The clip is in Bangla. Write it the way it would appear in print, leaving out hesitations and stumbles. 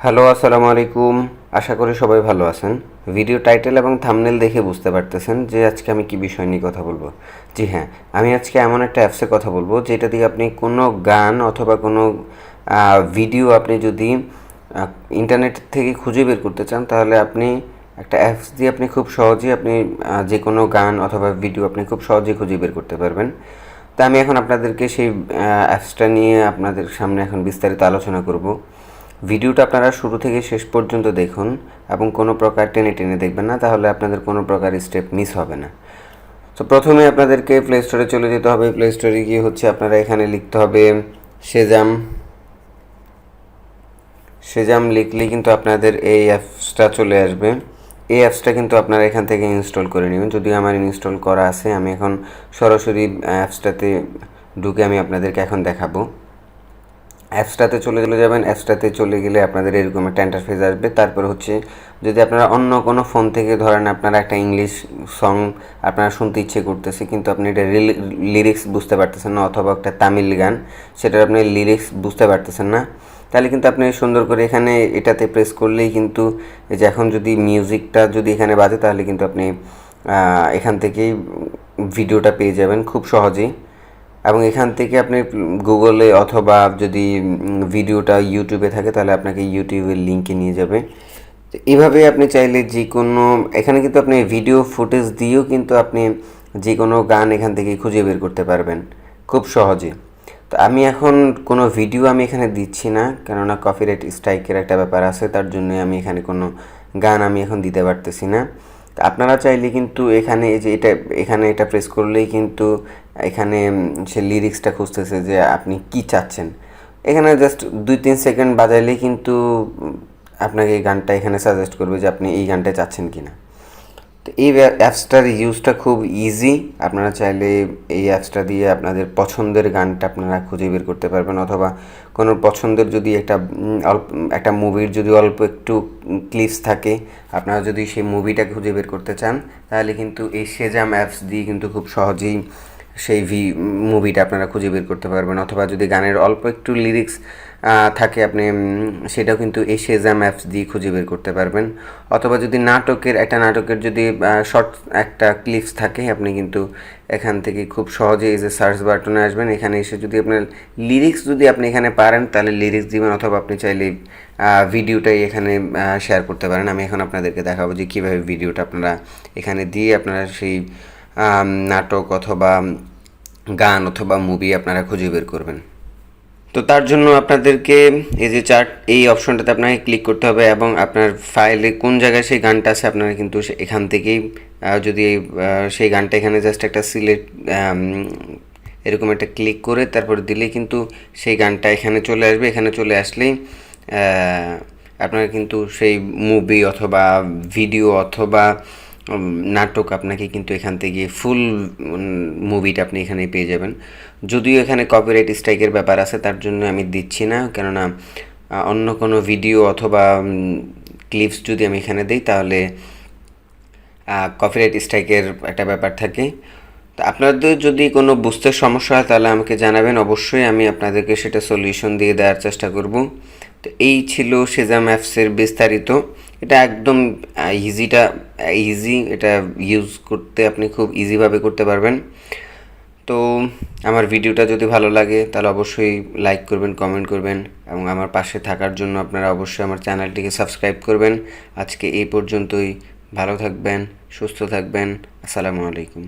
হ্যালো, আসসালামু আলাইকুম। আশা করি সবাই ভালো আছেন। ভিডিও টাইটেল এবং থাম্বনেল দেখে বুঝতে পারতেছেন যে আজকে আমি কি বিষয় নিয়ে কথা বলবো। জি হ্যাঁ, আমি আজকে এমন একটা অ্যাপসের কথা বলবো যেটা দিয়ে আপনি কোনো গান অথবা কোনো ভিডিও আপনি যদি ইন্টারনেট থেকে খুঁজে বের করতে চান, তাহলে আপনি একটা অ্যাপস দিয়ে আপনি খুব সহজেই আপনি যে কোনো গান অথবা ভিডিও আপনি খুব সহজেই খুঁজে বের করতে পারবেন। তা আমি এখন আপনাদেরকে সেই অ্যাপসটা নিয়ে আপনাদের সামনে এখন বিস্তারিত আলোচনা করব। ভিডিওটা আপনারা শুরু থেকে শেষ পর্যন্ত দেখুন এবং কোনো প্রকার টেনে টেনে দেখবেন না, তাহলে আপনাদের কোনো প্রকার স্টেপ মিস হবে না। তো প্রথমে আপনাদেরকে প্লে স্টোরে চলে যেতে হবে। প্লে স্টোরে গিয়ে আপনারা এখানে লিখতে হবে সেজাম। সেজাম লিখলেই কিন্তু আপনাদের এই অ্যাপসটা চলে আসবে। এই অ্যাপসটা কিন্তু আপনারা এখান থেকে ইনস্টল করে নেবেন। যদিও আমার ইনস্টল করা আছে, আমি এখন সরাসরি অ্যাপসটাতে ঢুকে আমি আপনাদেরকে এখন দেখাবো। অ্যাপসটাতে চলে যাবেন। অ্যাপসটাতে চলে গেলে আপনাদের এরকম একটা ইন্টারফেস আসবে। তারপর যদি আপনারা অন্য কোনো ফোন থেকে ধরেন আপনারা একটা ইংলিশ সং আপনারা শুনতে ইচ্ছে করতেছে, কিন্তু আপনি এটা লিরিক্স বুঝতে পারতেছেন না, অথবা একটা তামিল গান সেটার আপনি লিরিক্স বুঝতে পারতেছেন না, তাহলে কিন্তু আপনি সুন্দর করে এখানে এটাতে প্রেস করলেই কিন্তু এই যে এখন যদি মিউজিকটা যদি এখানে বাজে, তাহলে কিন্তু আপনি এখান থেকেই ভিডিওটা পেয়ে যাবেন খুব সহজেই। এবং এখান থেকে আপনি গুগলে অথবা যদি ভিডিওটা ইউটিউবে থাকে, তাহলে আপনাকে ইউটিউবের লিঙ্কে নিয়ে যাবে। তো এভাবে আপনি চাইলে যে কোনো, এখানে কিন্তু আপনি ভিডিও ফুটেজ দিয়েও কিন্তু আপনি যে কোনো গান এখান থেকে খুঁজে বের করতে পারবেন খুব সহজে। তো আমি এখন কোনো ভিডিও আমি এখানে দিচ্ছি না, কেননা কপিরাইট স্ট্রাইকের একটা ব্যাপার আছে, তার জন্য আমি এখানে কোনো গান আমি এখন দিতে পারতেছি না। তো আপনারা চাইলে কিন্তু এখানে এই যে এখানে এটা প্রেস করলেই কিন্তু এখানে সে লিরিক্সটা খুঁজতেছে যে আপনি কি চাচ্ছেন। এখানে জাস্ট 2-3 সেকেন্ড বাজাইলেই কিন্তু আপনাকে এই গানটা এখানে সাজেস্ট করবে যে আপনি এই গানটা চাচ্ছেন কি না। তো এই অ্যাপসটার ইউজটা খুব ইজি। আপনারা চাইলে এই অ্যাপসটা দিয়ে আপনাদের পছন্দের গানটা আপনারা খুঁজে বের করতে পারবেন, অথবা কোনো পছন্দের যদি একটা মুভির যদি অল্প একটু ক্লিপস থাকে, আপনারা যদি সেই মুভিটা খুঁজে বের করতে চান, তাহলে কিন্তু এই সেজাম অ্যাপস দিয়ে কিন্তু খুব সহজেই সেই মুভিটা আপনারা খুঁজে বের করতে পারবেন। অথবা যদি গানের অল্প একটু লিরিক্স থাকে, আপনি সেটাও কিন্তু এই সেজাম অ্যাপস দিয়ে খুঁজে বের করতে পারবেন। অথবা যদি নাটকের যদি শর্ট একটা ক্লিপস থাকে, আপনি কিন্তু এখান থেকে খুব সহজে এই যে সার্চ বাটনে আসবেন, এখানে এসে যদি আপনার লিরিক্স যদি আপনি এখানে পারেন, তাহলে লিরিক্স দিবেন, অথবা আপনি চাইলে ভিডিওটাই এখানে শেয়ার করতে পারেন। আমি এখন আপনাদেরকে দেখাবো যে কীভাবে ভিডিওটা আপনারা এখানে দিয়ে আপনারা সেই নাটক অথবা গান অথবা মুভি আপনারা খুঁজে বের করবেন। তো তার জন্য আপনাদেরকে এই যে এই অপশনটাতে আপনাকে ক্লিক করতে হবে, এবং আপনার ফাইলে কোন জায়গায় সেই গানটা আছে আপনারা কিন্তু এখান থেকেই যদি সেই গানটা এখানে জাস্ট একটা সিলেক্ট এরকম একটা ক্লিক করে তারপর দিলেই কিন্তু সেই গানটা এখানে চলে আসবে। এখানে চলে আসলেই আপনারা কিন্তু সেই মুভি অথবা ভিডিও অথবা নাটক আপনাকে কিন্তু এখান থেকে ফুল মুভিটা আপনি এখানে পেয়ে যাবেন। যদিও এখানে কপিরাইট স্ট্রাইকের ব্যাপার আছে, তার জন্য আমি দিচ্ছি না, কেননা অন্য কোনো ভিডিও অথবা ক্লিপস যদি আমি এখানে দিই, তাহলে কপিরাইট স্ট্রাইকের একটা ব্যাপার থাকে। তো আপনাদের যদি কোনো বুঝতে সমস্যা হয়, তাহলে আমাকে জানাবেন, অবশ্যই আমি আপনাদেরকে সেটা সলিউশন দিয়ে দেওয়ার চেষ্টা করব। তো এই ছিল সেজাম অ্যাপসের বিস্তারিত। এটা একদম ইজি, এটা ইউজ করতে আপনি খুব ইজিভাবে করতে পারবেন। তো আমার ভিডিওটা যদি ভালো লাগে, তাহলে অবশ্যই লাইক করবেন, কমেন্ট করবেন, এবং আমার পাশে থাকার জন্য আপনারা অবশ্যই আমার চ্যানেলটিকে সাবস্ক্রাইব করবেন। আজকে এই পর্যন্তই। ভালো থাকবেন, সুস্থ থাকবেন। আসসালামু আলাইকুম।